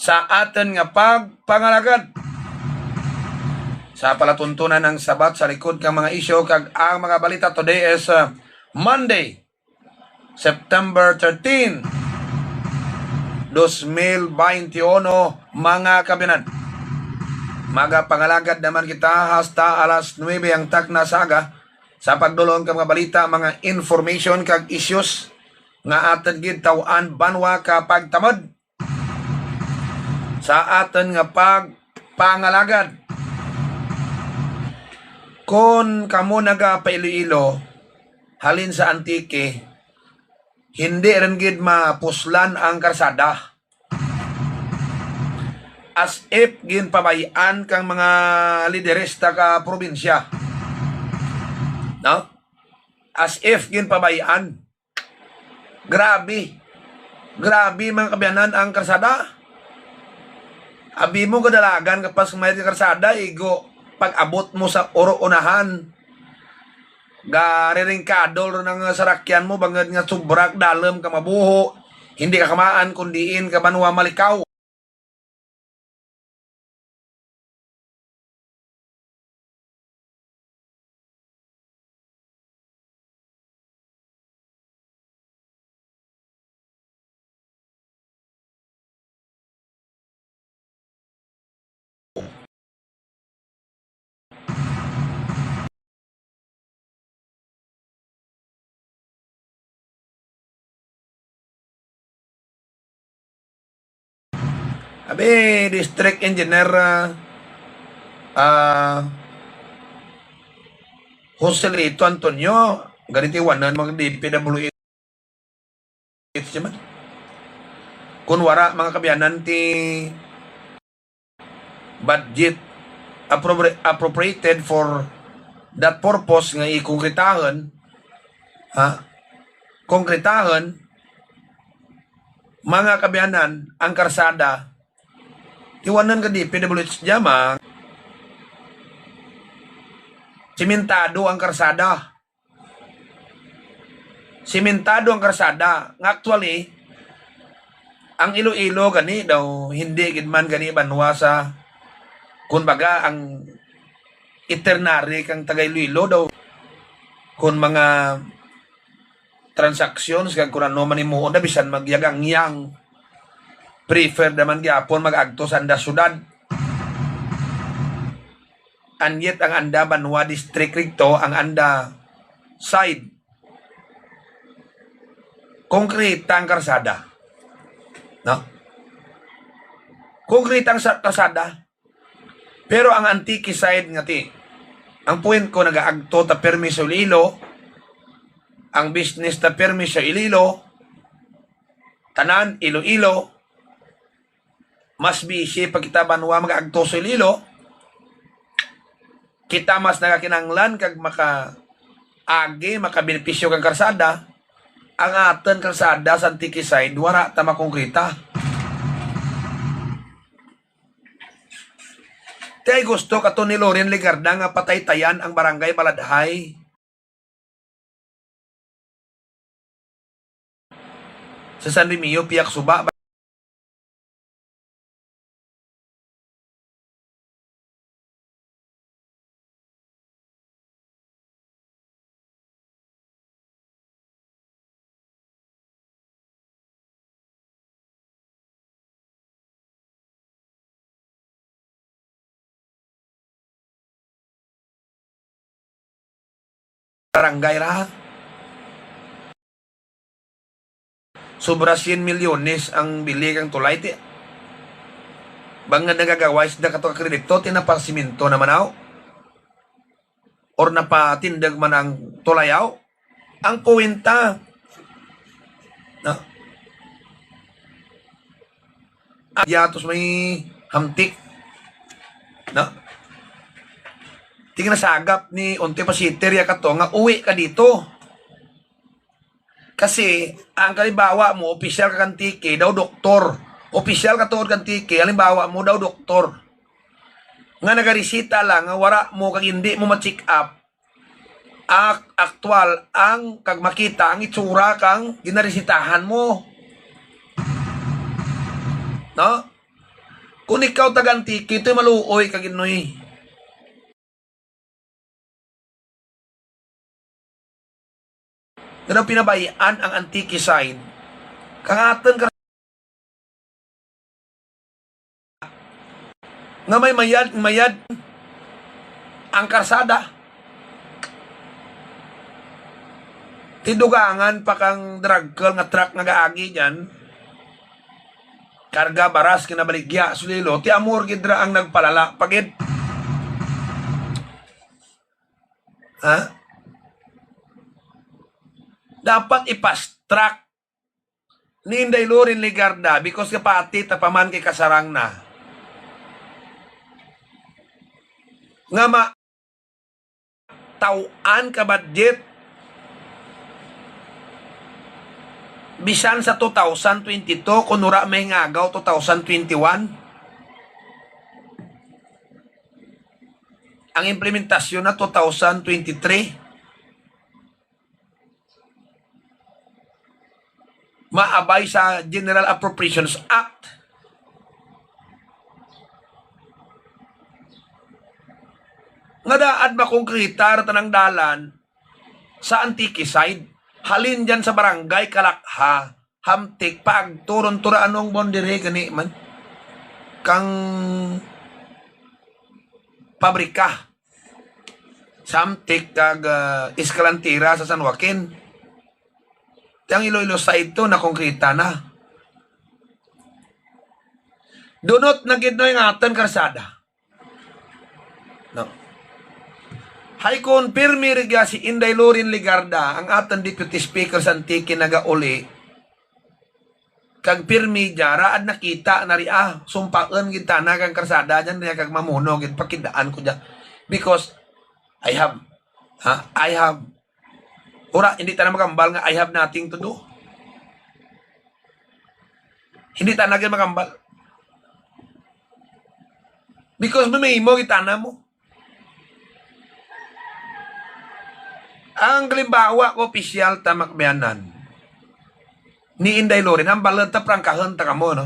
sa atin nga pagpangalagad sa palatuntunan ng sabat sa likod kang mga isyo kag ang mga balita. Today is Monday, September 13, 2021, mga kabinan. Magapangalagad naman kita hasta alas 9 ang takna saga sa pagdulong kang mga balita, mga information kag issues nga atin gid tawan banwa kapag tamad sa atin nga pagpangalagad. Kung kamo naga pa Iloilo halin sa Antique, hindi rin gid mapuslan ang karsada. As if ginpabayan kang mga liderista ka probinsya. No? As if ginpabayan. Grabe. Grabe mga kabiyanan ang karsada. Abi mo kadalagan kapag may karsada, igo pag-abot mo sa oro-unahan. Gariringkadol ng sarakyan mo, bangad nga subrak, dalam ka mabuho, hindi ka kamaan, kundiin ka banwa malikaw. Abi, District Engineer Jose Lito Antonio, ganito iwanan mga DPWH naman. Kung wara mga kabiyanan ti budget appropriated for that purpose nga i-konkretahan, konkretahan mga kabiyanan ang karsada. Iwanan ka di PWH jama, simentado ang karsada. Simentado ang karsada. Actually, ang Iloilo gani daw, hindi gid man gani banwa sa, kumbaga, ang itinerary kang taga Iloilo daw, kung mga transactions kag kung ano man imuon na bisan magyagang-yang, prefer naman gyapon mag-agto sa anda syudad. And yet ang anda banwa district rito, ang anda side konkreta ang karsada, no? Konkreta ang karsada, pero ang Antique side nga ti, ang point ko nagaagto ta permi sa Iloilo, ang business ta permi sa Iloilo, tanan Iloilo, mas busy pag kita banwa mag-agto sa Iloilo, kita mas nagakinanglan kag maka-agi, makabenepisyo kang karsada. Ang aten karsada sa Antique side, wala ta makongkreta. Tay gusto kato ni Loren Ligarda nga pataytayan ang barangay Baladhay sa San Remio, Piak Suba. Barangay raha. Sobra 100 milyones ang bili kang tulay ti. Bangad nagagawais na kato kredito, tinapasiminto naman ako. Or napatindag man ang tulayaw. Ang puwenta, no? Yatos may hamtik, no? Tingnan sagap ni unti pa si Terya kato nga uwi ka dito. Kasi ang kalimbawa mo, opisyal ka Antique, daw doktor. Opisyal ka tuod Antique, halimbawa mo daw doktor. Nga nagarisita lang, nga wara mo kag hindi mo ma-check up. Aktual ang kag makita ang itsura kang ginarisitahan mo. No? Kung ikaw taga-Antique, ito'y maluoy kaginoy. Pero pinabayaan ang Antique side. Kangatan ka nga may mayad ang karsada. Tidugangan pa kang drug girl nga truck nga gaagi dyan. Karga baras kinabaligya sulilo. Ti amor gidra ang nagpalala. Pagid. Ha? Dapat ipas-track ni Inday Lorin Ligarda because kapati tapaman kay kasarang na. Nga tauan ka budget bisan sa 2022 kunura may ngagaw 2021 ang implementasyon na 2023 maabay sa General Appropriations Act. Nga daad makongkrita tanang dalan sa Antique side. Halin dyan sa barangay Kalakha, Hamtik, pag turon-tura anong bondire gani man. Kang pabrika. Samtik kag Escalantira sa San Joaquin. Yang Iloilo side to na konkreta na. Dunot na gid no yung atan karsada. No. Hay konpirmi rigya si Inday Lorin Ligarda ang atan Deputy Speaker sa Antique nagauli. Kag pirmi jara ad nakita na ria sumpaan gid tana kang karsada diyan niya kag mamuno gid pakidaan ko diyan. Because I have ora, hindi tayo magambal nga I have nothing to do. Hindi tayo naging magambal. Because may mo, itana mo. Ang kalimbawa ko, opisyal tamakbayanan ni Inday Lorin, ang balanta prangkahan ta kamo, no?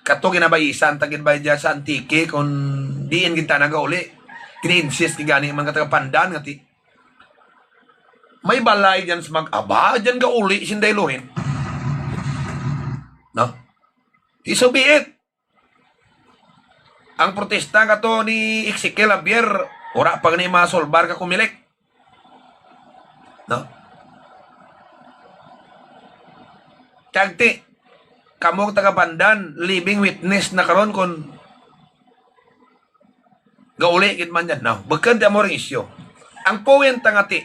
Kato ginabayisan, tagin ba dyan sa Antique, kung diin kita nagauli. Kini-insist gani mga tagapandan, ngati. May balay dyan sa mag-aba, dyan ka uli, sinday Lorin. No? So be it. Ang protesta ka to ni Ezekiel Abier, ora pag ni masolbar ka kumilik. No? Kagti, kamong tagapandan, living witness na karon kon gauli gid man yan. No? Bakit di mo rin isyo. Ang point nga ti,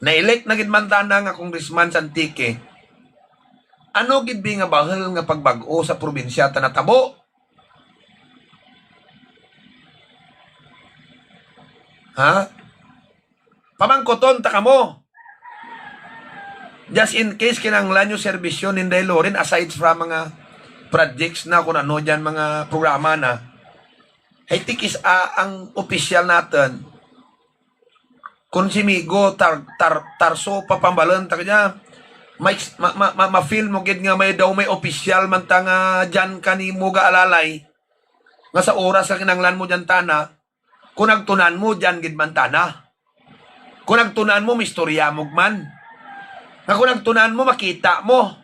na-elect na gid man tana nga congressman sa Antique. Ano gid bi nga bahal nga pagbag-o sa probinsya ta natabo? Ha? Pamangkoton ta kamo. Just in case kinanglan yung serbisyon ni Inday Lorin aside from mga projects na kung ano dyan mga programa na ay tikis ang opisyal natin kung si Migo tarso papambalan ta kanya ma-feel mo gid nga may daw may opisyal man ta nga dyan kanimo ga alalay nga sa oras ka kinanglan mo dyan tana kung nagtunan mo dyan gid man tana kung nagtunan mo mistorya mo man nga kung nagtunan mo makita mo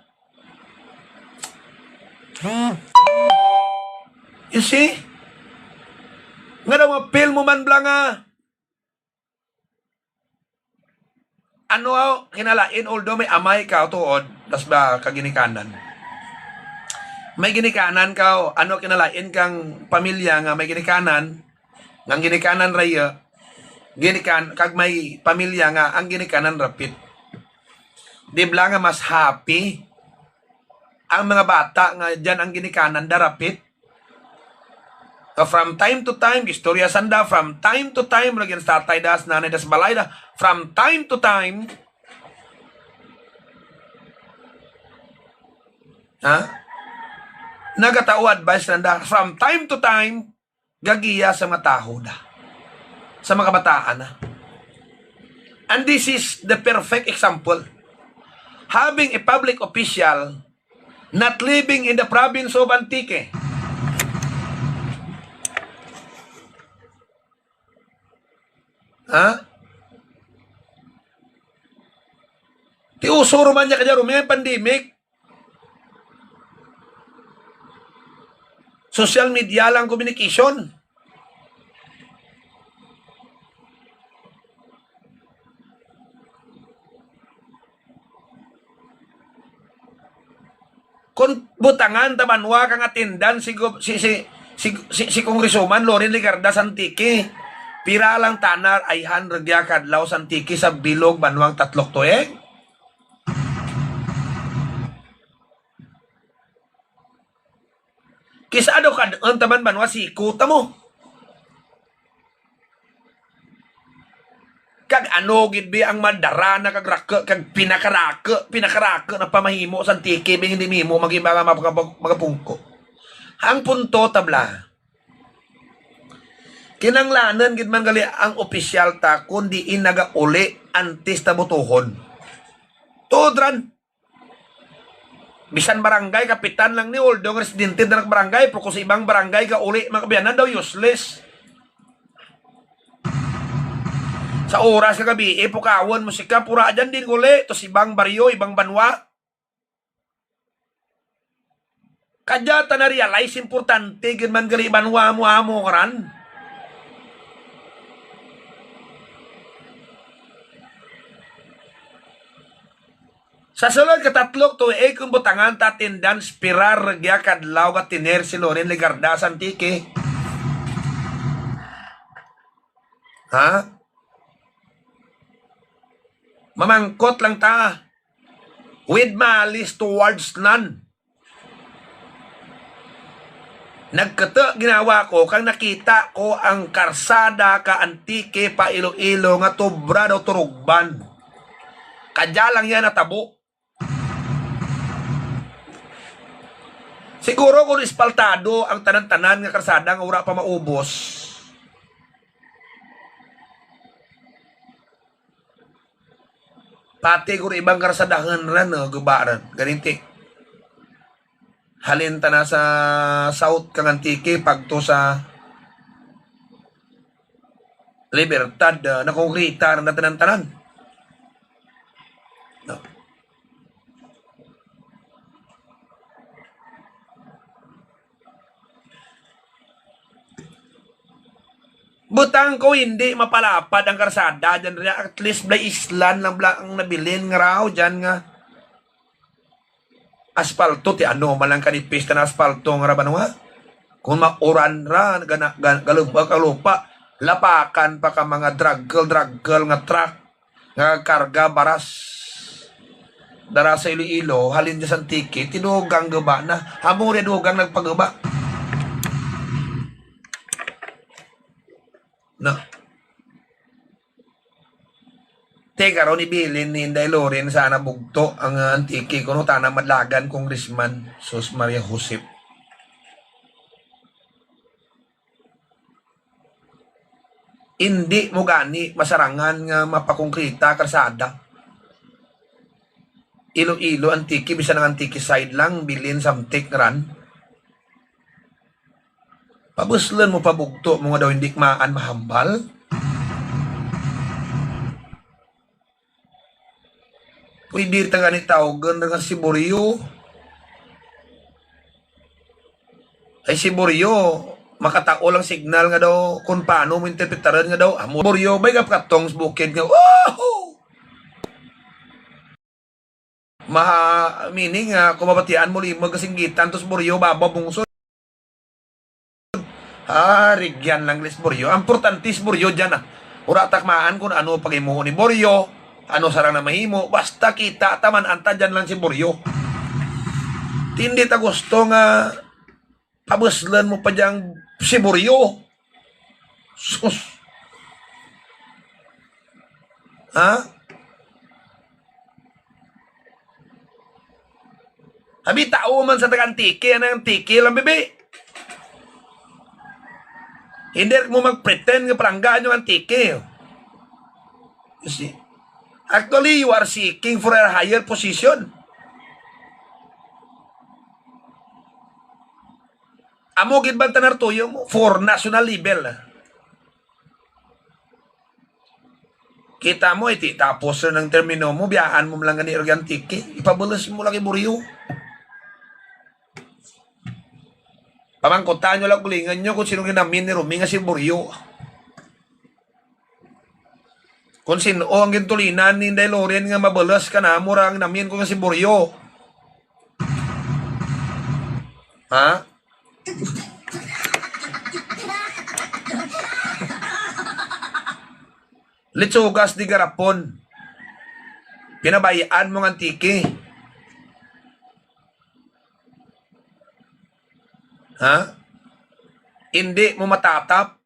you see nga daw ma-feel mo man blang ano kinalain although may amay ka tuod tas ba kaginikanan may ginikanan ka ano kinalain kang pamilya nga may ginikanan nga ginikanan raya ginikan kag may pamilya nga ang ginikanan rapit di bla nga mas happy ang mga bata nga dyan ang ginikanan darapit. So from time to time, istorya sanda, from time to time, lagyan sa tatay das, nanay das balay da, from time to time, nagatao advice nanda, from time to time, gagiya sa mga taho da, sa mga kabataan na. And this is the perfect example. Having a public official not living in the province of Antique, Ha? Ti uso man niya kaya may pandemic. Social media lang communication. Kung butangan tamanwa kang atindan si Kongresoman Loren Ligarda Santiki. Pira lang tanar ayhan regya kadlaw Santiki sa bilog banwang tatlok tuig. Kisa ado kad ang taman banwa si ikuta mo. Kag ano gid bi ang madara na kag rake kag pinakarake na pamahimo Santiki bing hindi mimo magiba magapungko. Ang punto tabla. Kinanglanan gid man gali ang opisyal ta kundi inaga uli antes ta butuhon. Tudran. Bisan barangay kapitan lang ni Oldo ng residente ng barangay pero kung sa ibang barangay ka uli makabiyanan daw useless. Sa oras ka gabi, pukawon musika pura dyan din uli to ibang baryo, ibang banwa. Kadya ta na realize importante gid man gali banwa mo amo karan. Sa sulod katatlok to kung butangan tatindan spirar regya kadlaw ka tiner si Loren Ligarda Santiki. Ha? Mamangkot lang ta. With malice towards none. Nagkata ginawa ko kang nakita ko ang karsada ka Antique pa Iloilo nga tubra daw turugban. Kadya lang yan natabo. Siguro kung ispaltado ang tanan-tanan nga karsada nga wala pa maubos. Pati kung ibang karsadahan ran, gubaran. Ganinti. Halin ta na sa South kang Antique, pagto sa Libertad, na konkrita na tanan-tanan. No. Butang ko hindi mapalapad ang karsada dyan rin. At least blay islan lang ang nabilin nga raw dyan nga. Aspalto ti ano malang kanipis na aspalto nga raban nga. Kung mauran ra galupa lapakan pa ka mga draggle nga truck nga karga baras. Dara sa Iloilo halin dyan sa Antique tinugang gaba na. Hamong rin dugang nagpagaba. No. Teka ron ibilin ni Inday Loren sana bugto ang Antique kuno tanang madlagan Congressman Sus Maria Josep. Hindi mo gani masarangan nga mapakongkrita karsada. Iloilo Antique bisa ng Antique side lang bilin samtik ran. Pabuslan mo pabugto mga daw hindi maan mahambal. Pwede ta ganit tawagan dengan si Boryo. Ay si Boryo, makatao lang signal nga daw kung paano mo interpretaran nga daw. Amo Boryo, may kapkatong bukid nga. Oh! Meaning kung mabatian mo limo kasinggitan tos Boryo bababungso. Rigyan lang lis Boryo. Ang importantis Boryo dyan Ura takmaan kung ano pagimuho ni Boryo, ano sarang na mahimo, basta kita taman anta dyan lang si Boryo. Hindi ta gusto nga pabuslan mo pa dyan si Boryo. Sus. Ha? Habi tao man sa taga-Antique, ang Antique lang bebe. Hindi mo mag-pretend nga palanggaan yung Antique. You see? Actually, you are seeking for a higher position. Amo gid bang tanartuyo mo for national level. Kita mo, iti tapos na ng termino mo, biyaan mo lang gani organtiki, ipabulas mo lang iburiyo. Pamangkotaan nyo lang kulingan nyo kung sino ginamin ni Rumi nga si Buryo. Kung sino ang gintulinan ni Inday Loren nga mabalas ka na, murang namin ko nga si Buryo. Ha? Litsugas di garapon. Pinabayaan mo ng tiki. Ha? Hindi mo matatap.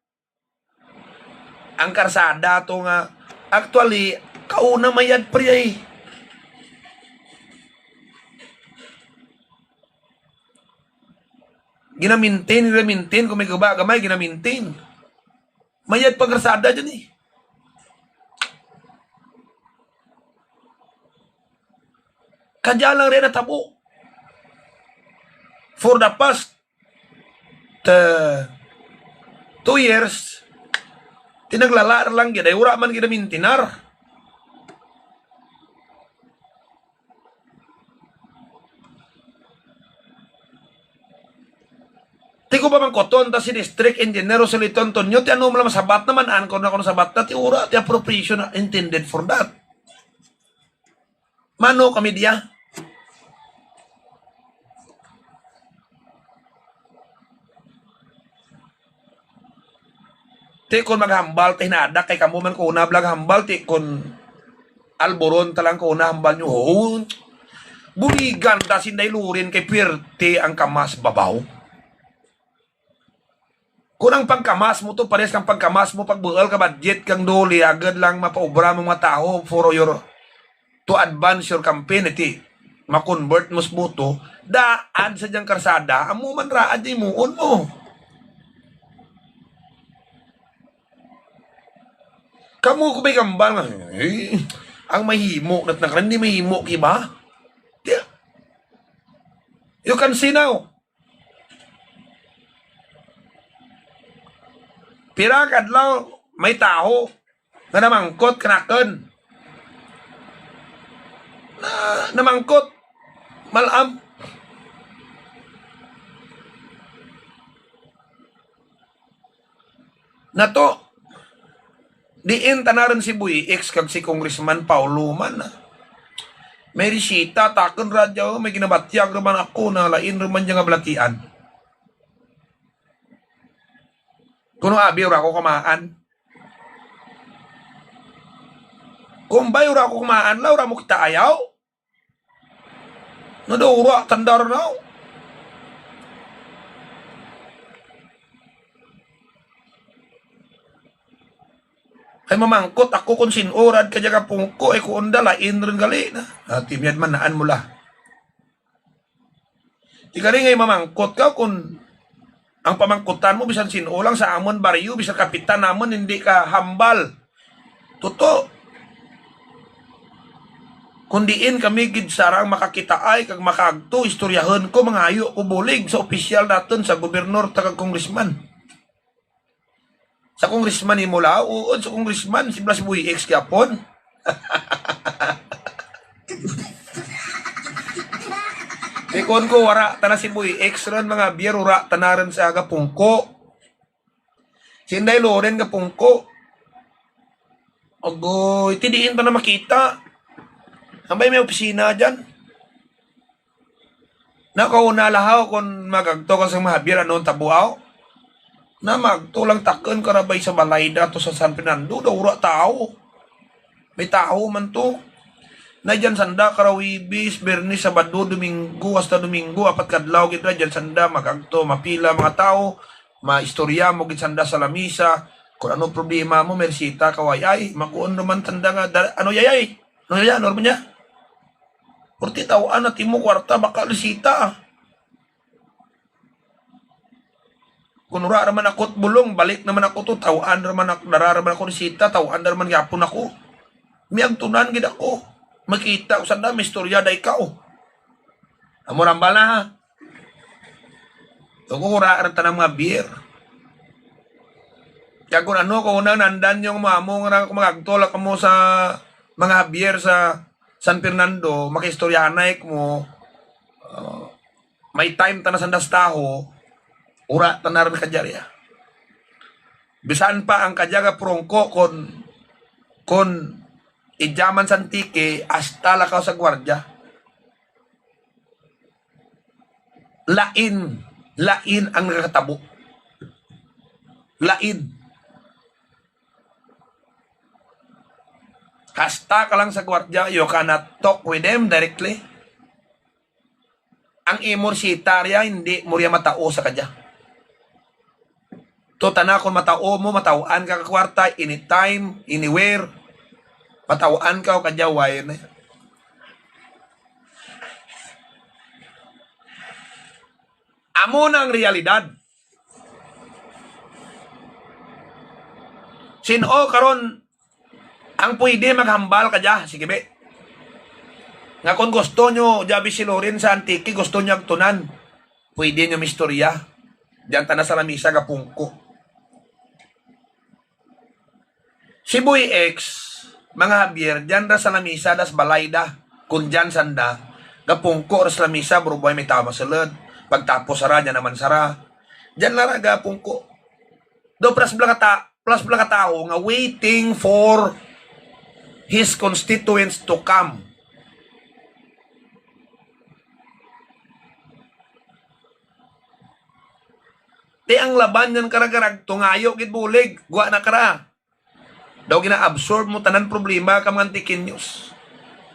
Ang karsada to nga. Actually, kauna mayad pri ay. Ginamintin. Kung may gamay, ginamintin. Mayad pag karsada dyan eh. Kadya lang rin natabo. For the past 2 years, tinaglalar lang gid ay ura man gid mintinar. Ti ko ba man koton ta si district engineer sa Liton Tonyo ti ano man masabat naman an ko na kono sabat na ti ura ti appropriation na intended for that. Mano kami dia? Ti kon maghambal ti hinada kay kamo man ko una blag hambal ti kon alboron talang ko una hambal nyo. Oh, buligan ta sinday lurin kay pirti ang kamas babaw. Kung ang pagkamas mo to pares kang pagkamas mo pagbual ka budget kang doli agad lang mapaobra mo mga tao for your to advance your campaign iti ma-convert mo sa boto daan sa diyang karsada amo man raad di muon mo. Kamu ko may gambal nga, ang mahimo, hindi mahimo, kiba? You can see now. Pira kadlaw, may tao, na namangkot, kanaken. Namangkot, malam. Na to, diin tanaran si Buy X kag si Congressman Paulo man. May risita takon radyo may ginabatyag naman ako na lain naman nga blatian. Kuno abi ora ko kumaan. Kung bay ora ko kumaan, laura mo kita ayaw. No do ura tandar now. Ay mamangkot ako kung sinurad ka dyan pungko ay kung lain rin gali na. Timyad man naan mula. Di ka rin ngay mamangkot ka kung ang pamangkutan mo bisan sinulang sa amon baryo, bisan kapitan namon hindi ka hambal. Totoo. Kung diin kami gid sarang makakita ay kag makagto istoryahan ko mga ayo ko bulig sa opisyal naton sa gobernador taga congressman. Sa congressman ni mula, uod sa congressman, si Blas Buy X kapon. Ikon ko, wara, tana si Buy X ron, mga biyer, wara, tanaran sa agapungko. Sinday Loren gapungko. Agoy, tidiin pa na makita. Ambay may opisina dyan. Nakauna lahaw kung magagto ka sa mga biyer, anoon tabuaw. Na magtulang takon karabay sa balay dato sa San Fernando, daura tao. May tao man to. Na dyan sanda karawibis, Bernis, Sabado, Domingo, hasta Domingo, apat kadlaw gid dyan sanda magagto, mapila mga tao, maistorya mo gid sanda sa lamisa. Kung ano problema mo, mersita kaway ay, makuon naman tanda nga, ano yayay? Ano yayay? Ano niya? 40 tawaan na timo kwarta, baka lisita. Kung ura naman ako't bulong, balik naman ako to, tawaan naman ako, nararaman ako risita, tawaan naman yapon ako. Miyagtunan gid ako. Makita ko sanda, may istorya da ikaw. Amo rambal na ha. Ito ko ura rin tanang mga beer. Kaya kung ano, kung unang nandan yung mamo nga kumagagtol ka mo sa mga Javier sa San Fernando, makistoryanay mo, may time ta na sandas taho, ura tanaran ka dyan. Bisan pa ang kadyaga prongko kon ijaman santike hasta lakaw sa gwardya. Lain ang nakatabo. Lain. Hasta ka lang sa gwardya, you cannot talk with them directly. Ang imorsitarya, hindi mo riya matao sa kadya. Tana kung matao mo, matawaan ka kwarta, anytime, anywhere, matawaan ka o kadyawayan na. Amo na ang realidad. Sino karon ang pwede maghambal ka dya? Sige be. Nga kung gusto nyo, Javi Silorin sa Antique, gusto nyo agtunan, pwede nyo mistorya. Diyan ta na sa lamisa kapungko. Si Boy X, mga Javier, diyan ra sa lamisa das balayda, kung diyan sanda, kapungko ra sa lamisa, bro boy may tama salad, pagtapos sara, diyan naman sara. Diyan lara gapungko. Do plus blaka tao nga waiting for his constituents to come. Di ang laban yan karagarag, tungayo, gitbulig, guwa na kara. Daw gina-absorb mo tanan problema ka mga Antikin News.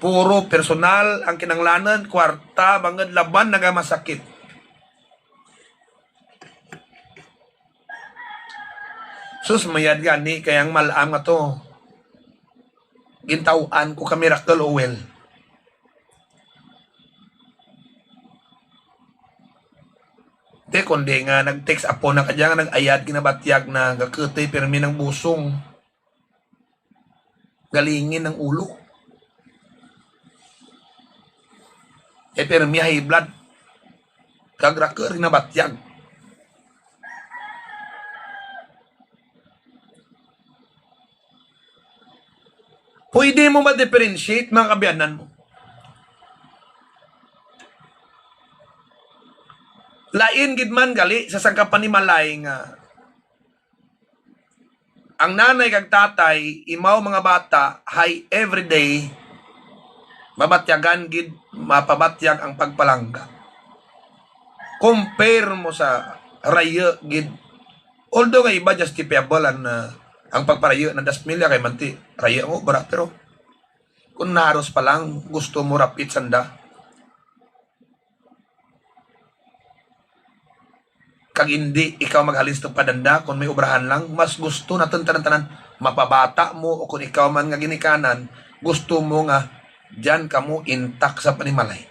Puro personal ang kinanglanan, kwarta, bangad laban, nagamasakit. Sus, mayad gani, kayang malaam nga to. Gintawaan ko ka Miracle Oil. Di, kundi nga nag-text apo na kadya nga nag-ayad kinabatyag na gakutay permi ng busong. Galingin ng ulo. Permi high blood. Kagrakar kinabatyag. Pwede mo ma-differentiate mga kabiyanan mo. Lain gid man gali sa sangkapan ni Malay nga ang nanay kag tatay imaw mga bata hay everyday mabatyagan gid mapabatyag ang pagpalangga. Compare mo sa raya gid, although nga iba justifiable ang pagparayo na 10 milya kay manti raya mo bara, pero kung naros pa lang gusto mo rapit sanda kag hindi ikaw maghalis ng padanda kung may obrahan lang, mas gusto na tanan mapabata mo o kung ikaw man nga ginikanan, gusto mo nga dyan ka mo intak sa panimalay.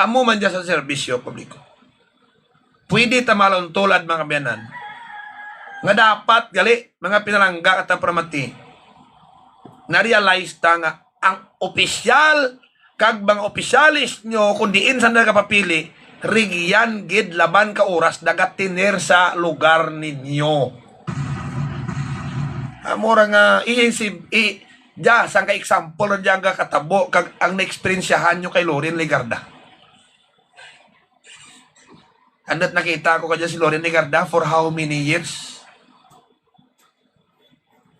Amo man dyan sa serbisyo publiko. Pwede tamalon tulad mga kabiyanan nga dapat gali mga pinalangga at pramati na-realize ta nga ang opisyal kag bang opisyalis nyo kung diin sa nagapapili rigyan gid laban ka oras dagat tiner sa lugar ninyo. Amora nga ja sang ka example ra diyan ka katabo kag ang na-experiensyahan nyo kay Loren Legarda. Andot nakita ko kadya si Loren Legarda for how many years?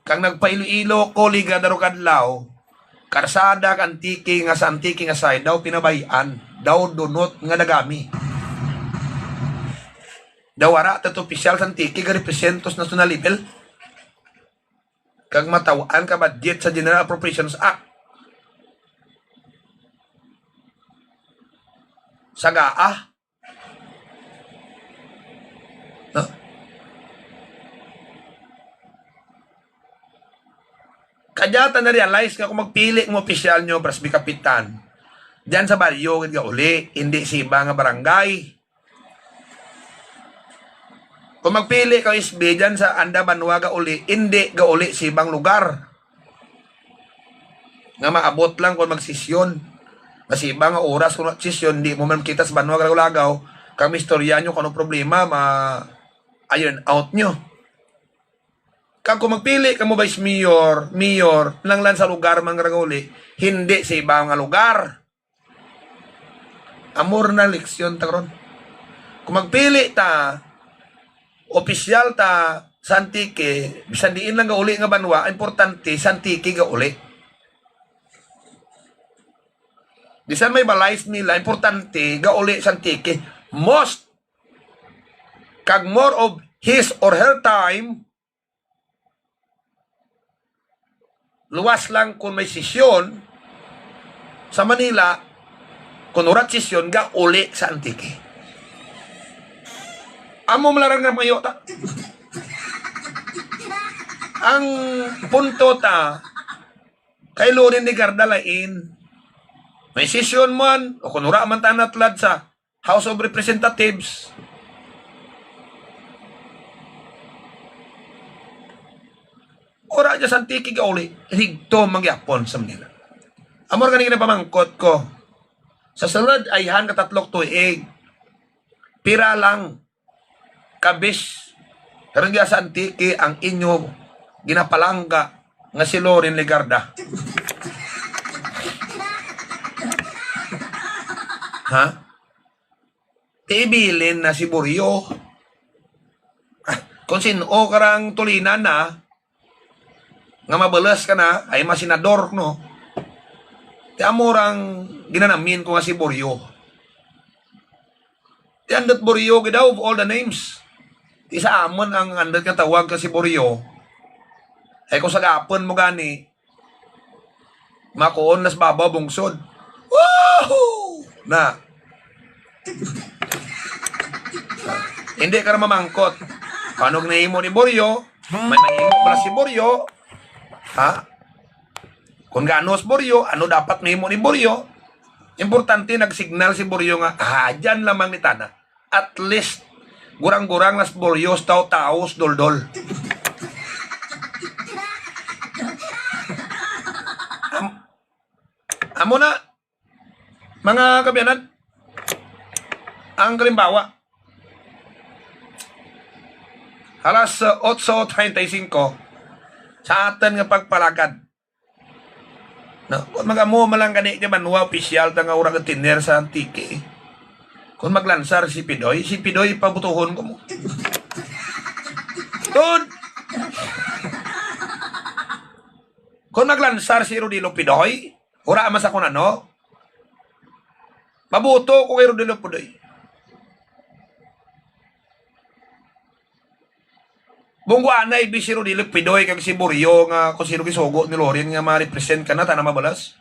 Kang nagpailo-ilo ko liga daro kadlaw, karsada ka Antique nga sa Antique nga side daw pinabayan. Daw dunot nga nagami. Daw wara tato opisyal sa Antique nga representos national level. Kag matawaan ka budget sa General Appropriations Act. Sagaa. No? Kanyata na-realize nga kung magpili ng opisyal nyo, Brasby Kapitan, diyan sa baryo, nga uli, hindi sa iba nga barangay. Kung magpili ka isbi diyan sa Anda Banwa ga uli, hindi ga uli sa ibang lugar. Nga maabot lang kung magsisyon. Kasi iba nga oras kung sisyon, hindi mo man kita sa Banwa ga lagaw, kami istorya nyo kung ano problema, Ayun, out nyo. Kung magpili ka mo vice mayor, lang sa lugar mga raguli, hindi sa ibang lugar. Amor na leksyon ta karon. Kung magpili ta, opisyal ta sa Antique, bisan diin lang gauli nga banwa, importante sa Antique gauli. Bisan may balais nila, importante gauli sa Antique. Most kag more of his or her time, luwas lang kung may sesyon sa Manila, kung urat sesyon, ga uli sa Antique. Amo malarang nga mayo ta. Ang punto ta, kay Loren ni Gardalain, may sesyon man, o kung ura man tanatlad sa House of Representatives, ora dyan sa Antique ka uli, higto mangyapon sa Manila. Amor ganito na pamangkot ko. Sa sunod ay han katatlok tuig. Pira lang kabis. Karon sa Antique ang inyo ginapalangga nga si Loren Legarda. Ha? Ibilin na si Buryo. Kung sino karang tulinan na, nga mabalas ka na, ay masinador, no? Ti amorang ginanamin ko nga si Buryo. Ti andat Buryo, gidaw of all the names. Ti sa amon ang andat ka tawag ka si Buryo. Ay kung sa gapon mo gani, makuon nas baba bungsod. Woohoo! Na. Hindi ka na mamangkot. Paano ginahimo ni Buryo? May mahimo pala si Buryo. Ha? Kung gaano si Buryo, ano dapat mahimo ni Buryo? Importante, nagsignal si Buryo nga, dyan lamang ni Tana. At least, gurang-gurang nas Buryo, tao-taos, dol-dol. Amo na, mga kabiyanan, ang kalimbawa, alas 8:35, sa atin nga pagpalagad. No, kung mag-amo malang gani ka banwa opisyal ta nga urang tiner sa Antique. Kung maglansar si Pidoy pabutuhon ko mo. Tun! Kung maglansar si Rodilo Pidoy, ura mas ako na, no? Mabuto ko kay Rodilo Pidoy. Bungguan na ibig si Rodilo Pidoy kag si Buryo nga kung sino kisugo ni Loren nga ma-represent ka na, tanang mabalas.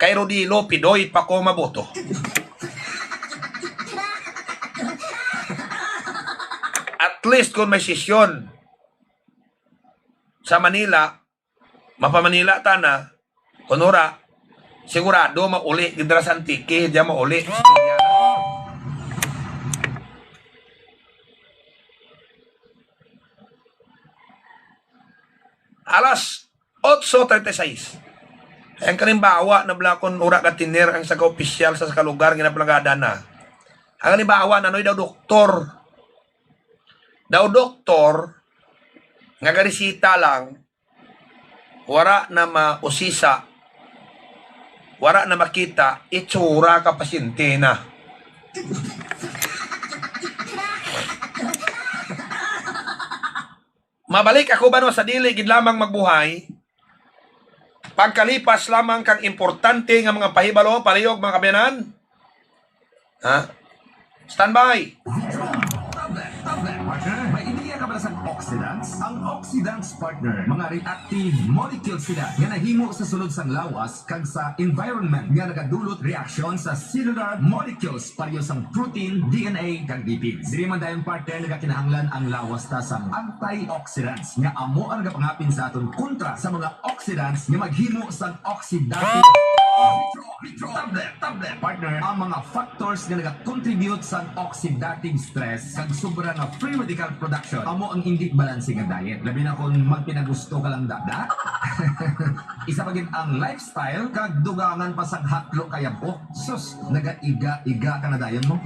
Kay Rodilo Pidoy pa ko maboto. At least kung may sesyon sa Manila, mapamanila ta na, kunura, sigurado mauli, gidra sa Antique, diya mauli. Alas 8:36. Ang kalimbawa na blakon ura ka tiner ang saka opisyal sa kalugar ginapalagada na. Ang kalimbawa na noy daw doktor. Daw doktor nga garisita lang wara na mausisa, wara na makita, itsura ka pasyente na. Mabalik ako ba no sa dili gid lamang magbuhay? Pagkalipas lamang kang importante nga mga pahibalo, palihog mga kabiyanan. Ha? Standby. May ideya ka ba sa oxidants? Ang oxidants partner, mga reactive molecules sila nga nahimo sa sulod sang lawas kag sa environment nga nagadulot reaksyon sa cellular molecules pareho sang protein, DNA kag lipids. Dili man dayon partner nagakinahanglan ang lawas ta sang antioxidants nga amo ang nagapangapin sa aton kontra sa mga oxidants nga maghimo sang oxidative tablet partner ang mga factors nga nagakontribute sa oxidative stress kag sobra nga free radical production amo ang hindi balancing nga diet labi na kung magpinagusto ka lang dada. Isa pa gid ang lifestyle kag dugangan pa sang hatlo kayang sus nagaiga-iga ka na dayon mo.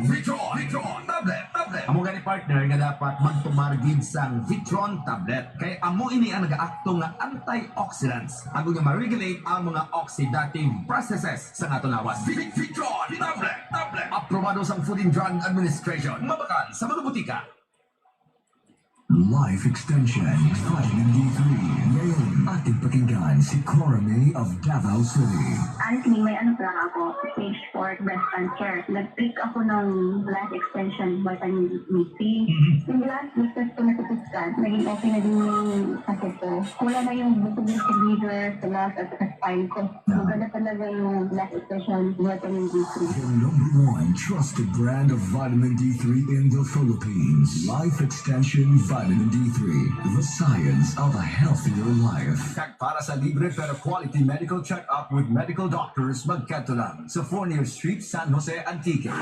Tablet amo gani partner partner nga dapat magtumargid sang Vitron tablet. Kay amo ini ang nagaakto nga antioxidants. Ang nga ma-regulate ang mga oxidative processes sa ato lawas. Vitron tablet. Aprobado sang Food and Drug Administration. Mabakan sa mga butika. Life Extension, Vitamin D3. Ngayon, ating pakinggan si Cora May of Davao City. Honestly, may ano lang ako, stage 4 breast cancer. Nag-take ako ng Life Extension vitamin D3. Yung last test ko natutuskan, naging okay na din yung sakit ko. Wala na yung bukod sa liver, sa lungs, at sa spine ko. Maganda talaga yung Life Extension vitamin D3. The #1 trusted brand of vitamin D3 in the Philippines. Life Extension Vitamin D3. The science of a healthier life. Kag para sa libre pero quality medical check-up with medical doctors, magkanto lang sa Fournier Street, San Jose, Antique.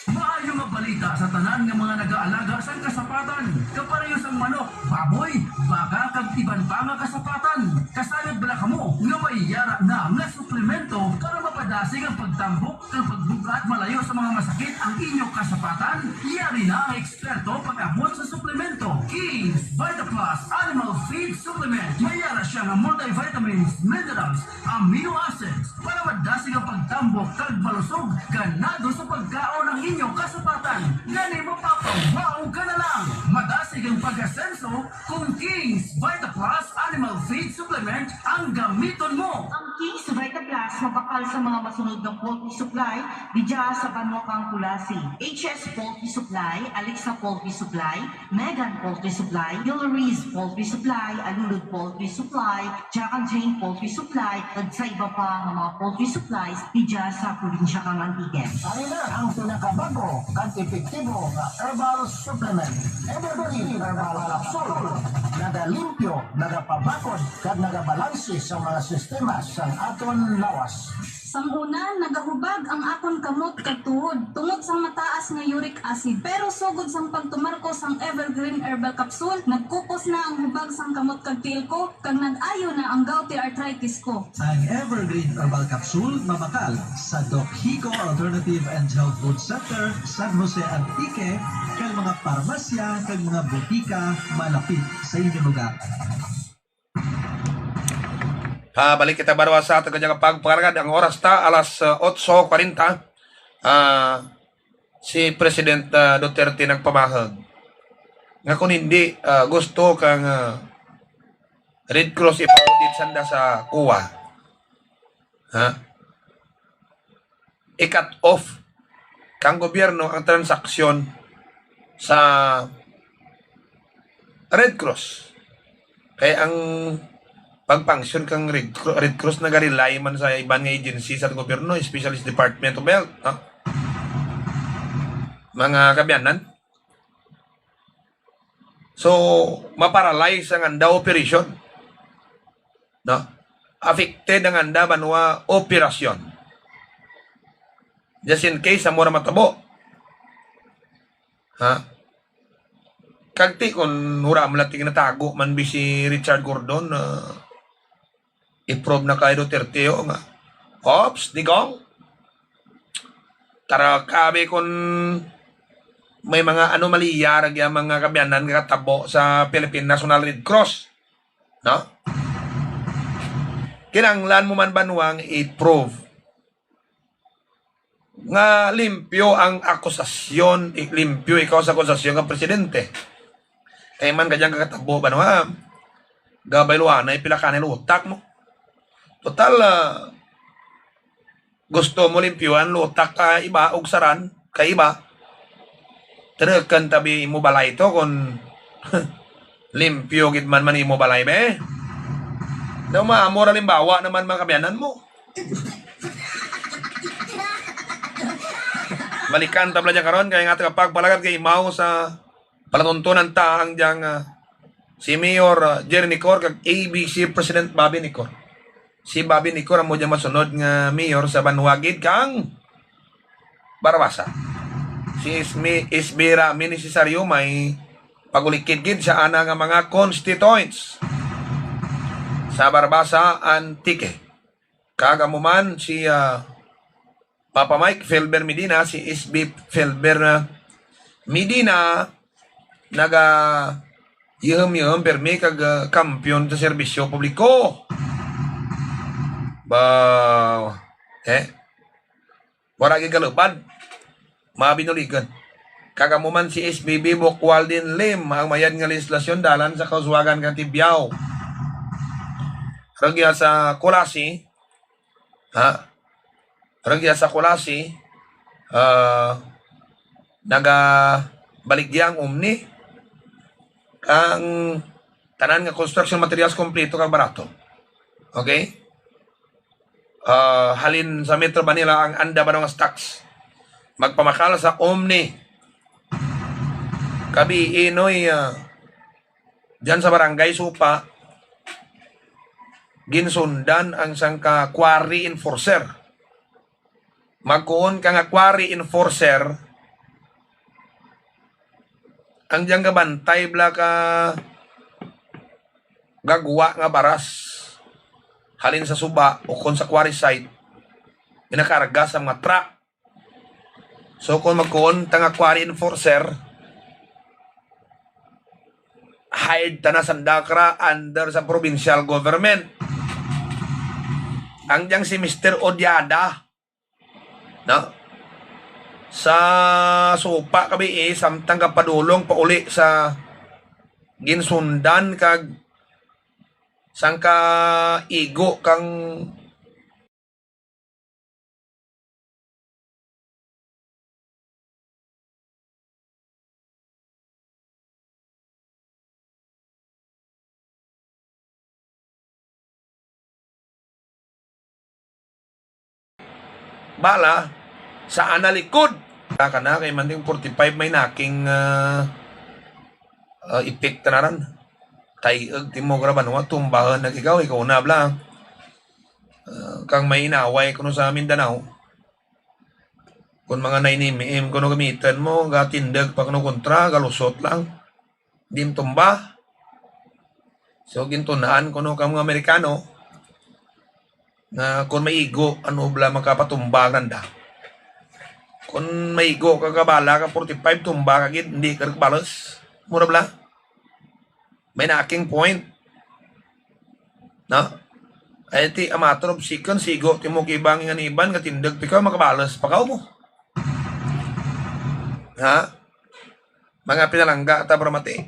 Maayong nga balita sa tanan ng mga nag-aalaga sa kasapatan. Kapareho sang manok, baboy, baka kag iban pa nga kasapatan. Kasayod bala kamo nga may yara na nga suplemento para mapadasig ang pagtambok kag pagbugat malayo sa mga masakit ang inyong kasapatan. Yari na ang eksperto pag-abot sa suplemento. King's Vita Plus Animal Feed Supplement. May yara siya nga multivitamins, minerals, amino acids para madasig ang pagtambok kag malusog ganado sa pagkaon ng inyong kasapatan. Gani mo wow ka na lang. Madasig ang pag-asenso kung King's Vita Plus Animal Feed Supplement ang gamiton mo. Ang King's Vita Plus mabakal sa mga masunod ng poultry supply, Dija sa Banwakang Kulasi, HS Poultry Supply, Alexa Poultry Supply, Megan Poultry Supply, Hillary's Poultry Supply, Alulud Poultry Supply, Jack and Jane Poultry Supply, at sa iba pa ng mga poultry supplies, Dija sa probinsya kang Antigen. Ano na ang pinakabago kag epektibo nga herbal supplement. Evergreen Herbal Capsule. Nagalimpyo, nagapabakod, kag nagabalansi sa mga sistema sa aton lawas. Samuna, nagahubag ang akon kamot kag tuhod tungod sang mataas nga uric acid. Pero sugod sang pagtumarko sang Evergreen Herbal Capsule, nagkupos na ang hubag sang kamot kag tiil ko, kag nag-ayo na ang gouty arthritis ko. Ang Evergreen Herbal Capsule mabakal sa Doc Hico Alternative and Health Food Center, San Jose, Antique, kag mga parmasya, kag mga butika malapit sa inyong lugar. Balik kita baru sa ating kanyang pagpakaragad. Ang oras ta, alas 8:40. Si President Duterte nagpamahag. Nga kung hindi gusto kang Red Cross ipaudit sanda sa kuwa. I-cut off kang gobyerno ang transaksyon sa Red Cross. Kaya ang pag-function kang Red Cross nag-rely man sa ibang agency sa gobyerno, especially sa Department of Health, no? Mga kabyanan. So, maparalyze ang anda operation. No? Affected ang anda banwa operasyon. Just in case, amora matabo. Kagti kung hura mo lating natago man bi si Richard Gordon, i-probe na kay Duterte nga. Ops, digong. Tara kabe kung may mga anomalya ragya mga kabyanan nga katabo sa Philippine National Red Cross. No? Kinanglan mo man banwang i-prove nga limpyo ang akusasyon, limpyo ikaw sa akusasyon ng presidente. Kaya man kanyang kakatabo banwang gabay luana ipilakanin utak mo. Total, gusto mo limpyuan, lutak ka iba, og saran, ka iba. Terkan tabi mo balay to kung limpyo gid man imo balay be. Daw maamor halimbawa naman mga kabyanan mo. Balikan tabla niya karon kay nga pagpalagad kay imaw sa palatuntunan ta ang diyang si Mayor Jerry Nicor kag ABC President Bobby Nicor. Si Bobby Nicor ang mo dyan masunod nga mayor sa Banwagid kang Barabasa. Si Isbira Minisisaryo may pagulikid-gid sa ana nga mga constituents sa Barabasa, Antique. Kagamuman si Papa Mike Felber Medina, si SB Felber Medina naga yum permi kag kampiyon sa serbisyo publiko. Ba wala gyud kalupad. Mabinuligan. Kagamuman si SBB Bukwal din Lim ang mayad nga legislasyon dalan sa kauswagan kan Tibyaw. Ragya sa Kulasi, Ragya sa Kulasi, naga baligyang umni ang tanan nga construction materials kompleto kag barato. Okay? Halin sa Metro Manila ang anda ba ng stocks. Magpamakala sa Omni. Kabi inoy dyan sa barangay Supa, ginsundan ang sangka quarry enforcer. Magkuon ka nga quarry enforcer, ang dyan ka bantay bla ka gagwa nga baras halin sa suba o kung sa quarry site, ginakarga sa mga truck. So kung magkuon tanga quarry enforcer, hired ta na sandakra under sa provincial government. Ang diyang si Mr. Odiada, no? Sa Supa kabi samtang kapadulong pauli sa ginsundan kag sangka igo kang bala sa analikod. Kana kay manding 45 may naking epekta na ran. Tayag timo graban wa tumbahan na ikaw na bla. Kang may inaway kuno sa Mindanao. Kung mga 9mm kuno gamitan mo, gatindag pa kuno kontra, galusot lang. Dim tumba. So gintunaan kuno kang mga Amerikano na kung may igo, ano bla makapatumba nanda. Kung may igo kagabala ka 45 tumba kagid, hindi ka balas. Mura bla. May naking point. No? Ay ti a matter of seconds, sigo, ti mo kibang nga iban, nga tindag, pikaw makabalas, pakaw mo. Ha? Mga pinalangga, tabra mati.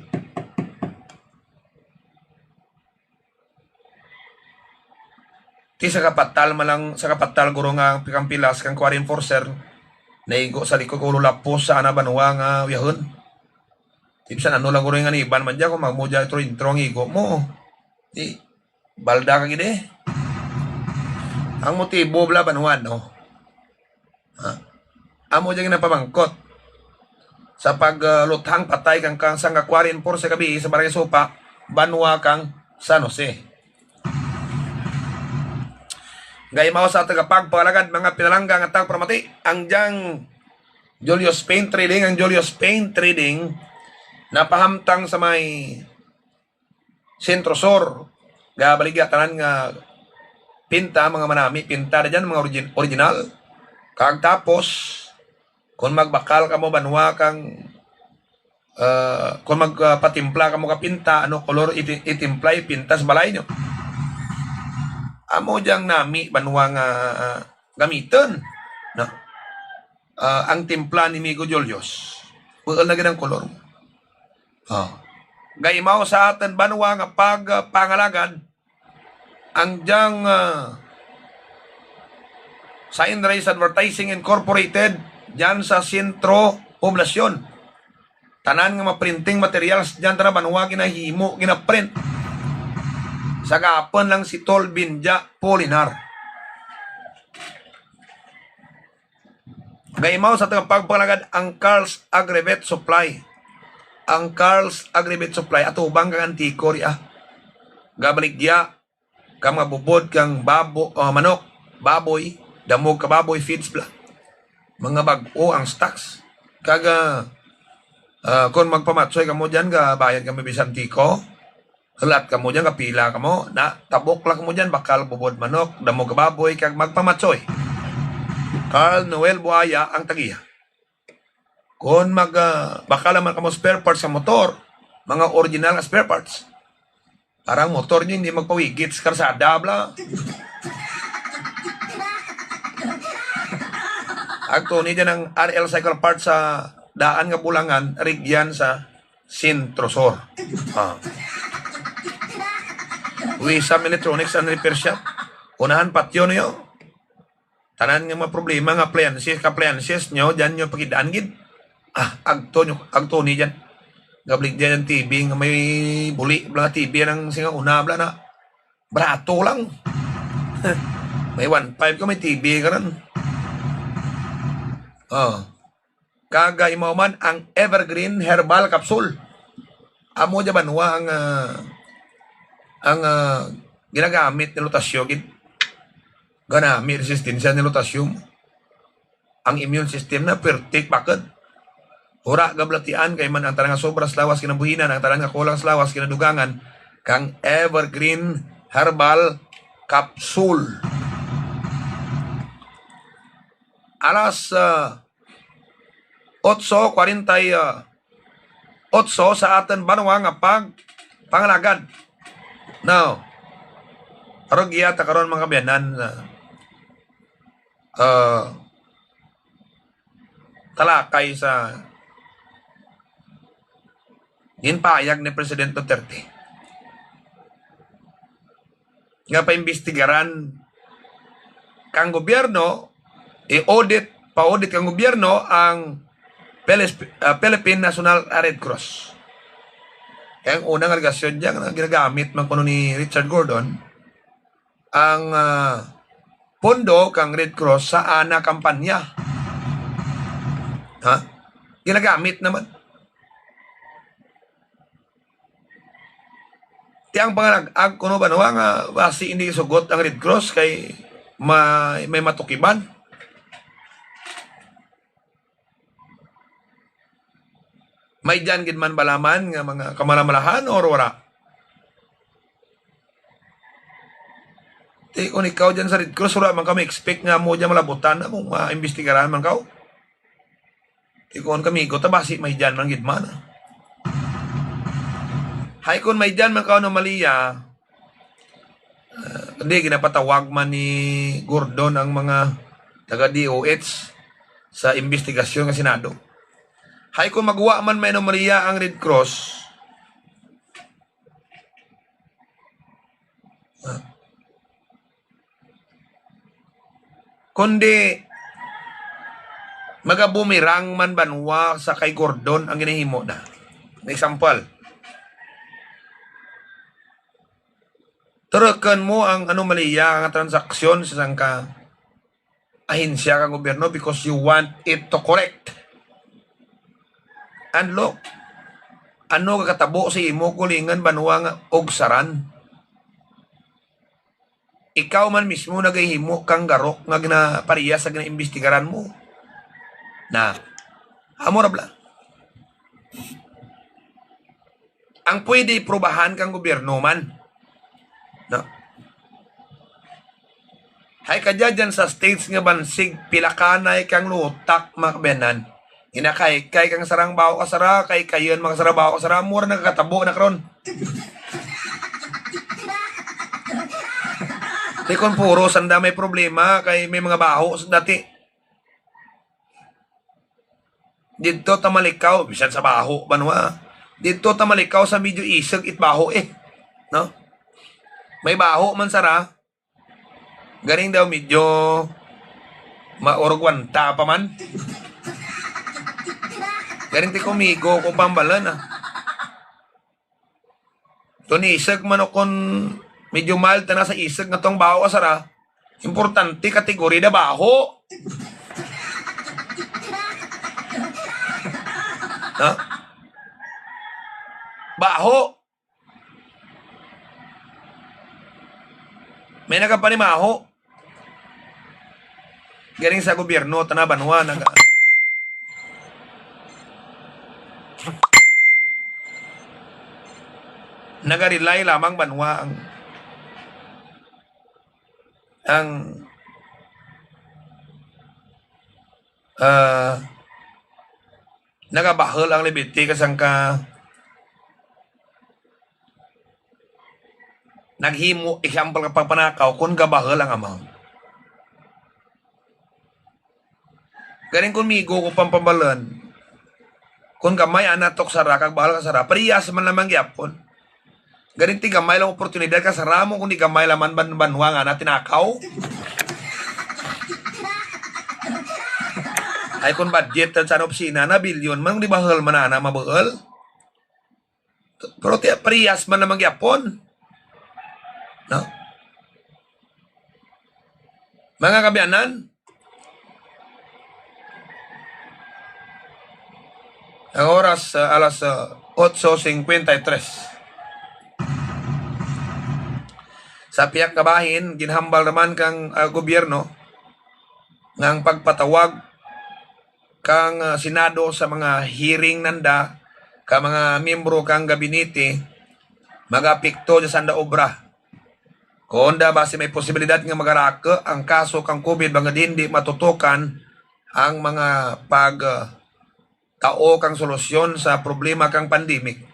Ti sa kapatal malang, sa kapatal guro nga pikang pilas, kang quarry enforcer, naigo sa likod ko lulapos sa anabanwa nga wiyahon. Tipsan ano lang guro nga iban man dyan, kung magmudya ito intro ang igo mo. Di, balda ka gini. Ang motibo bla banuan, no? Amo dyan napamangkot. Sa pagluthang patay kang sang quarry enforcer kabi sa barangay Supa, banwa kang San Jose. Gaymaw sa tagapagpalagad mga pinalangga nga tag pramati ang diyang Julius Paint Trading, ang Julius Paint Trading napahamtang sa may Sentro Sur, gabaligya tanan nga pinta mga manami, pinta na dyan mga original. Kag tapos kung magbakal ka mo banwa kang kung magpatimpla ka mo ka pinta, ano kolor itimplay pinta sa balay nyo. Amo diyang nami banwa nga gamiton, no? Ang timpla ni Migo Julius puol na ganang kolor. Gaymaw sa atin banwa nga pagpangalagad ang diyang Sunrise Advertising Incorporated dyan sa Sentro Poblasyon. Tanan nga maprinting materials dyan na banwa ginahimo, ginaprint. Sa gapon lang si Tol Binja Polinar. Gaymaw sa tagapagpangalagad ang Carl's Agribet Supply. Ang Carl's Agribet Supply atubang kang antiko ria. Gabaligya kang mabubod kang manok, baboy, damog ka baboy feeds bla. Mga bag-o ang stocks. Kaga kung magpamatsoy ka mo dyan, bayad ka mabisan antiko. Halat ka mo dyan, kapila ka mo, na tabok lang mo dyan, bakal bubod manok, damog ka baboy, kag magpamatsoy. Carl Noel Buaya ang tagiya. Kung baka naman ka mo spare parts sa motor, mga original na spare parts. Parang motor nyo hindi magpawigit sa karsada, bla. Agto ni dyan ang RL Cycle Parts sa daan nga Bulangan, rigyan sa Sintrosor. Wisam Electronics and Repair Shop. Unahan patyo niyo. Tanan nga mga problema nga appliances nyo, dyan nyo pagidaan gid. Agto ni dyan. Gablik dyan yung TV nga may buli. Bla TV ng singa una, bla na. Brato lang. May 1.5 ka, may TV ka rin. Kagay mo man ang Evergreen Herbal Capsule. Amo dyan banwa ang ginagamit ni lutasyo gid. Ganami resistensya ni lutasyo. Ang immune system na perfect bakit. Hura gablatian kay man ang tarang sobras lawas kinabuhinan, ang tarang kulang lawas kinadugangan kang Evergreen Herbal Capsule. Alas 8:48 sa atin banwa nga pangalagad. Now, arogya ta karon mga biyanan talakay sa ginpayag ni Presidente Duterte nga paimbestigaran kang gobyerno pa-audit kang gobyerno ang Philippine National Red Cross. Ang unang algasyon dyan na ginagamit man kuno ni Richard Gordon ang pondo kang Red Cross sa ana kampanya. Ginagamit naman. Tiyang pangalag kuno ba nga basi hindi sugot ang Red Cross kay may matukiban. May dyan gid man balaman nga mga kamalamalahan or wala. Kung ikaw dyan sa Red Cross, wala man kami expect nga mo dyan malabutan na kung maimbestigaran man kaw. Kung kami ko tabasi may dyan man gid man. Hay kung may dyan man kaw anomalya, hindi ginapatawag man ni Gordon ang mga taga DOH sa investigasyon ng Senado. Hay kung magawa man may anomalya ang Red Cross, kundi magabumirang man banwa sa kay Gordon ang ginahimo na. Example, turukan mo ang anomalya ang transaksyon sa sangka ahensya kang gobyerno because you want it to correct. And look, ano kakatabo sa imo kulingan banwa nga ogsaran. Ikaw man mismo nagahimo kang garok nga ginapariya sa ginaimbestigaran mo. Na, amorabla. Ang pwede iprobahan kang gobyerno man. No? Hay kadya dyan sa states nga bansig, pilakanay kang lutak makabenan. Inakay kang sarang bawo kasara, kay kayon mga sarang bawo kasara, mura nagkatabo na karon. Di kon puro sanda may problema kay may mga baho dati. Dito tamalikaw, bisan sa baho banwa. Dito tamalikaw sa medyo isag itbaho no? May baho man sara. Ganing daw medyo maorogwanta pa man. Ganing ti kumigo ko pambalan Tunisag man o kon medyo mild na nasa isag na tong baho asara. Importante kategori na baho. Baho. May nagapanimaho. Galing sa gobyerno, tanabanwa, nagarelay lamang banwa nagabahal ang libiti kasang ka naghimo example ka pagpanakaw kung gabahal ang amount. Galing kung migo ko pampabalan, kung gamay anatok sara, kag bahal ka sara, pariyas man lamang gyapon. Galing ti gamay lang oportunidad ka sara mo, kung di gamay laman banwa nga na tinakaw. Ay kung budget sa opisina na bilyon, man di bahal man na mabahal. Pero ti pariyas man lamang gyapon. No? Mga kabiyanan, ang oras alas 8:53. Sa piyak kabahin, ginhambal naman kang gobyerno ng pagpatawag kang Senado sa mga hearing nanda ka mga miyembro kang gabinete magapikto sa sanda obra. Kung base may posibilidad nga magaraka ang kaso kang COVID bangad hindi matutukan ang mga tao kang solusyon sa problema kang pandemic.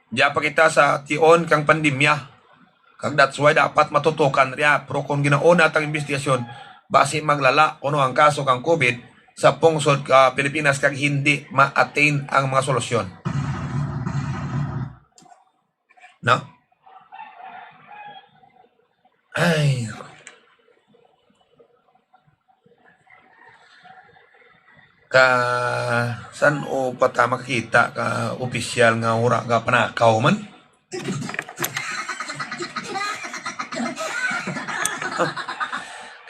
Diya pa kita sa tion kang pandemya. Kag that's why dapat matutukan riya. Pero kung ginauna atang investigasyon, base maglala kuno ang kaso kang COVID sa pungsod ka Pilipinas kag hindi ma-attain ang mga solusyon. No? Ay, ka san o pata makita ka opisyal nga ura ka panakaw man?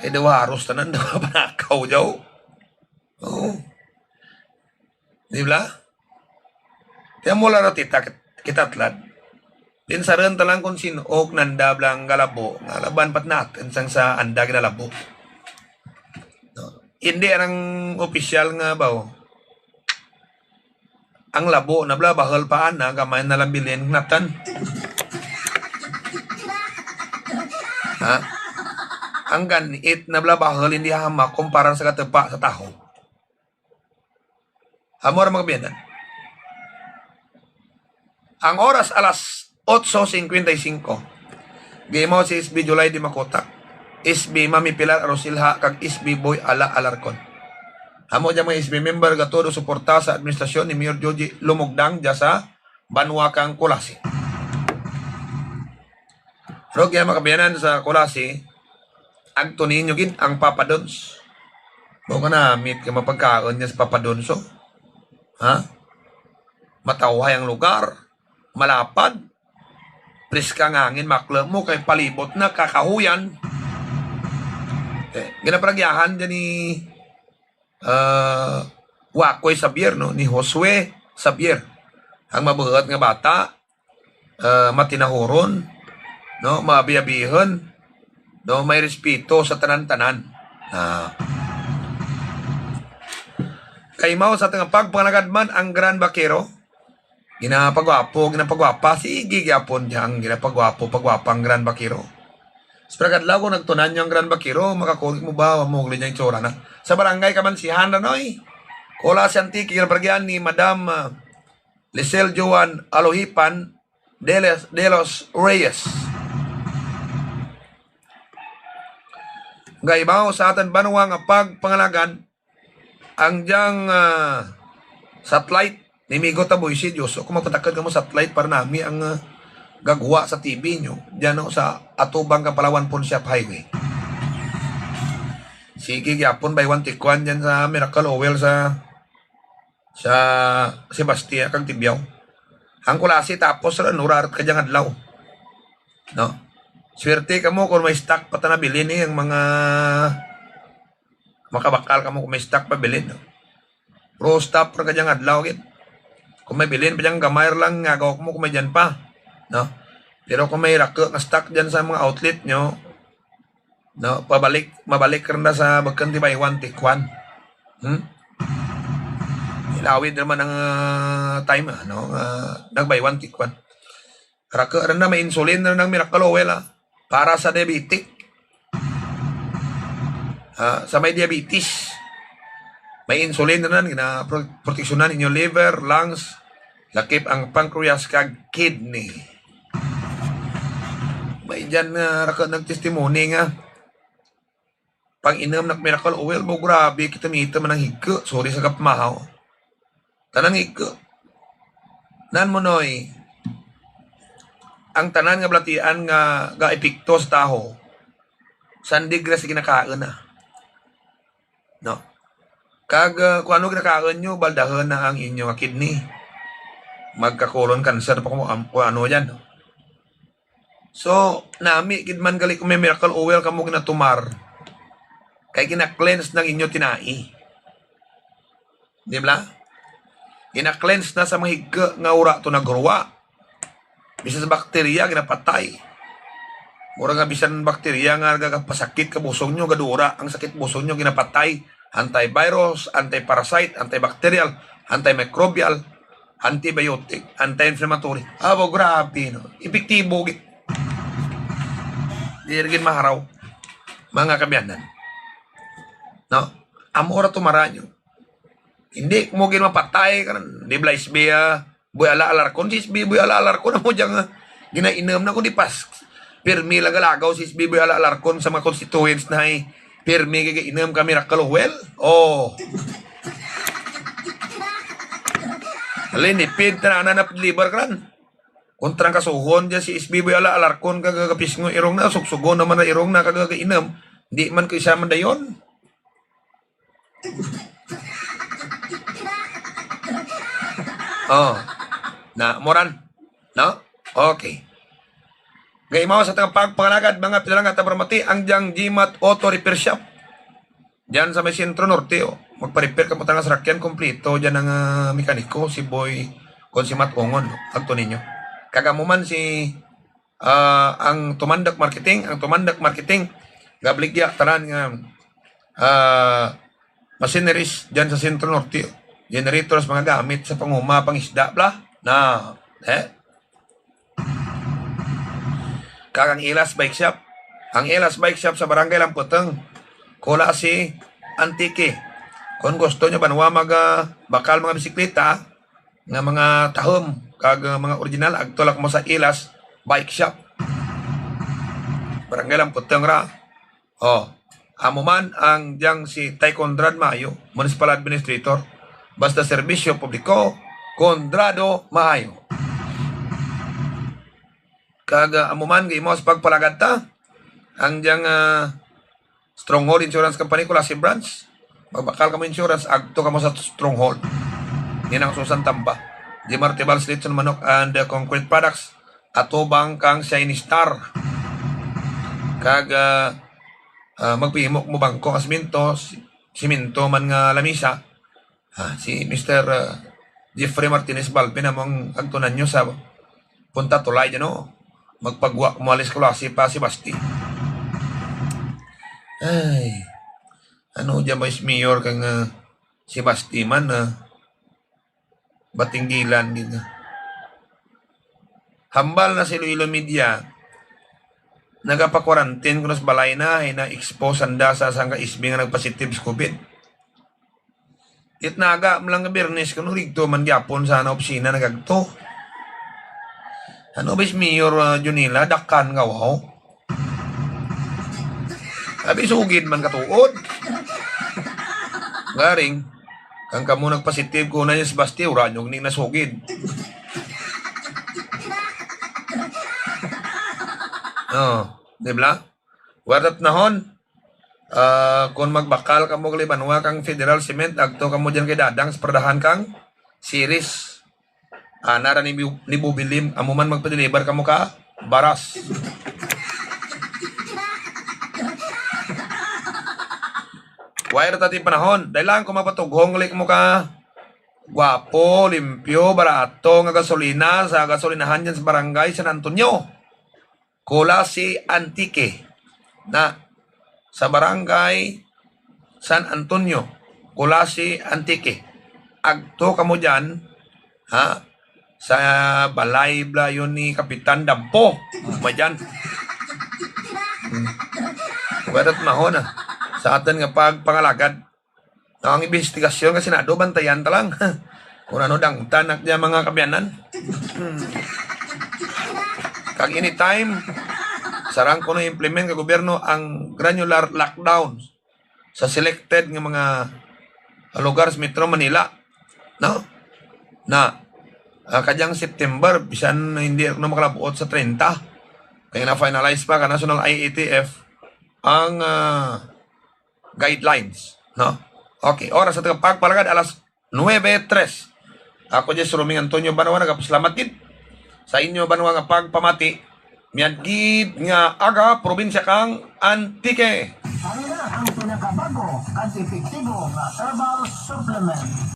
Kaya daw haros tanan daw panakaw daw. Oo. Di ba? Kaya mula na kita tlad. Pinsaran talang kung sino og nanda blang galabo nga laban pat natin sang sa anda ginalabo. No. Hindi ang opisyal nga baw. Ang labo na bla bahal paan na gamay na lang bilin natan. Ha? Ang ganit na bla bahal hindi hamak kumpara sa katepa sa taho. Amor mga biyanan. Ang oras alas 8:55. Gimo si SB July di Makotak, SB Mami Pilar Arosilha kag SB Boy Ala Alarcon. Amo dyan mga SB member gatodo suporta sa administrasyon ni Mayor Joji Lumugdang dya sa Banwa kang Kulasi. Pero kaya makabiyanan sa Kulasi, agto ninyo gid ang papadons. Baka na meet ka mapagkaon niya sa papadonso. Ha? Mataway ang lugar, malapad, priska nga angin, maklam mo kay palibot na kakahuyan. Ginapragyahan dyan ni Wakoy Sabier, no? Ni Josue Sabier. Ang mabuhat nga bata, matinahuron, no? Mabiyabihan, no? May respeto sa tanan-tanan. Kay mao sa tanga pagpangagadman ang Grand Vaquero, ginapagwapa, sige gyapon diyang pagwapa ang Grand Vaquero. Spragad lago nagtunan yung Grand Vaquero, makakulik mo ba, mamugli niya yung tsura na. Sa barangay Kamansihan na noy, Kola Sianti, kinapagyan ni Madam Lisel Joan Alohipan de los Reyes. Gaibaw sa atin banwa nga pagpangalagan, ang diyang satellite ni Migo Taboysi, Diyos, kung mapatakad ka mo satellite para nami ang gagawa sa TV nyo, dyan sa Atubang Kapalawan Punsyap Highway. Sige, yapon by one tikwan dyan sa Miracle Oil sa Sebastia kang Tibyaw. Ang Kulasi tapos sa nurar ka dyan adlaw. No? Swerte ka mo kung may stock pa tanabilin ang mga makabakal ka mo kung may stock pa bilin. No? Pro stop ka dyan adlaw. Kung may bilin pa dyan gamay lang nga gawak mo kung may dyan pa. No? Pero kung may rako na stock dyan sa mga outlet nyo, no, mabalik ka na sa bagkanti by one tikwan. Ilawid naman ang time, no? Nag-by one tikwan. Rako na may insulin na ng Miracle Oil, para sa diabetic. Sa may diabetes. May insulin na nan, proteksyonan inyong liver, lungs, lakip ang pancreas kag kidney. May dyan na nagtestimony nga. Pang inom ng miracle oil mo, grabe, kita man ang higko. Sorry sa kapmahaw. Tanang higko. Nan mo noy, ang tanan nga blatian nga epikto sa taho, sandigra sa kinakaon na. No? Kag kung ano kinakaon nyo, baldahan na ang inyong kidney. Magkakolon cancer pa kung ano yan. No? So, nami, kidman gali kung may miracle oil ka mo ginatumar, kay kina-cleanse ng inyo tinai. Di ba? Kina-cleanse na sa mahigga nga ura to nagruwa. Bisa sa bakterya, ginapatay. Mura nga bisan bakterya nga gagapasakit ka busong nyo, gadura ang sakit busong nyo, ginapatay. Antivirus, antiparasite, antibacterial, antimicrobial, antibiotic, anti-inflammatory. Abo, grabe, no? Epektibo. Dirigin maharaw. Mga kabyanan. No? Amora tumara nyo. Hindi mo mapatay ka na. Di ba isbiya, buhay ala-alarkon. Si isbiya, buhay ala-alarkon. Amo dyan nga, ginainam na ko di pas. Pirmi lang galagaw si isbiya, buhay ala-alarkon sa mga constituents na ay pirmi kagainam ka miracle oil. Oh. Alinipid na nanapilibar ka rin. Kontrang kasuhon dyan si isbiya, buhay ala-alarkon kagagapis ng irong na. Suksugon naman na irong na kagagainam. Di man ko isa man dayon. Oh, na moran, no? Okay. Gaymaw sa tang pagpangalagad mga pilalang at abramati ang Jang Jimat Auto Repair Shop. Diyan sa may Sentro Norte, oh. Magpa-repair ka mo tangas rakyan kompleto diyan ang mekaniko si Boy Konsimat Ongon, agto ninyo. Kagamuman si ang Tumandak Marketing, gabligya tanan nga machineries diyan sa Sentro Norte. Generators, mga gamit sa panguma, pangisda, bla. Na, Kakang Ilas Bike Shop. Ang Ilas Bike Shop sa Barangay Lamputeng. Kula si Antique. Kung gusto nyo banwa bakal mga bisikleta, nga mga tahom, kag mga original, agtulak mo sa Ilas Bike Shop. Barangay Lamputeng ra. Oh, amo man ang diyang si Tay Conrad Mayo, Municipal Administrator. Basta serbisyo publiko, Kondrado Maayo. Kaga amuman gay mo sa pagpalagad ta, ang diyang Stronghold Insurance Company ko si branch. Magbakal ka mo insurance, agto ka mo sa Stronghold. Yan ang susan tamba. Di Martibal Slitson Manok and Concrete Products. Atubang kang Shiny Star. Kaga magpihimok mo bangko kasminto, siminto man nga lamisa. Si Mr. Jeffrey Martinez Balpe na mong agtunan nyo sa punta tulay dyan, no? Magpagwa, kumalis klase pa si Basti. Ay, ano dyan ba is mayor kang si Basti man batinggilan din. Hambal na si Iloilo Media, nagapa-quarantine ko na sa balay na, na-expose ang dasa sa nga isbi nga nagpositive sa COVID. Itnaga mo lang nga Bernes kung rigto man gyapon sana opisina nagagto. Ano ba is Mayor Junila dakkan nga wow? Abi sugid man katuod. Garing kang kamo nagpositive ko na yung si Basti ura nyong ning nasugid. Oh, di ba? Warat nahon. Kung magbakal ka mo kalibanwa kang Federal Cement, agto ka mo dyan kay Dadang sa perdahan kang series. Nara ni Bubilim, amuman magpa-deliver ka mo ka, baras. Wire tati panahon, dahil lang kung mapatughong ulit mo ka, guwapo, limpyo, barato, nga gasolina sa gasolinahan dyan sa barangay San Antonio. Kula si Antique na sa barangay San Antonio, Kulasi, Antique. Agto ka mo dyan, sa balay bla yun ni Kapitan Dampo. Madyan. Wadat mahon sa atin nga pagpangalagad. Ang investigasyon kasi na do bantayan ta lang. Kung ano dang tanak niya mga kabyanan. Kag anytime sarang ko no implement ka gobyerno ang granular lockdown sa selected nga mga lugar sa Metro Manila. No? Na kadyang September bisan hindi na makalabuot sa 30. Kaya na-finalize pa ka National IATF ang guidelines. No? Okay, oras sa pagpalagad alas 9:03. Ako Jess Roming Antonio Banwa nagapasalamat gid sa inyo Banwa nga pagpamati. Miagid nga aga probinsya kang Antique. Ano na ang pinakabago at epektibo na herbal supplement?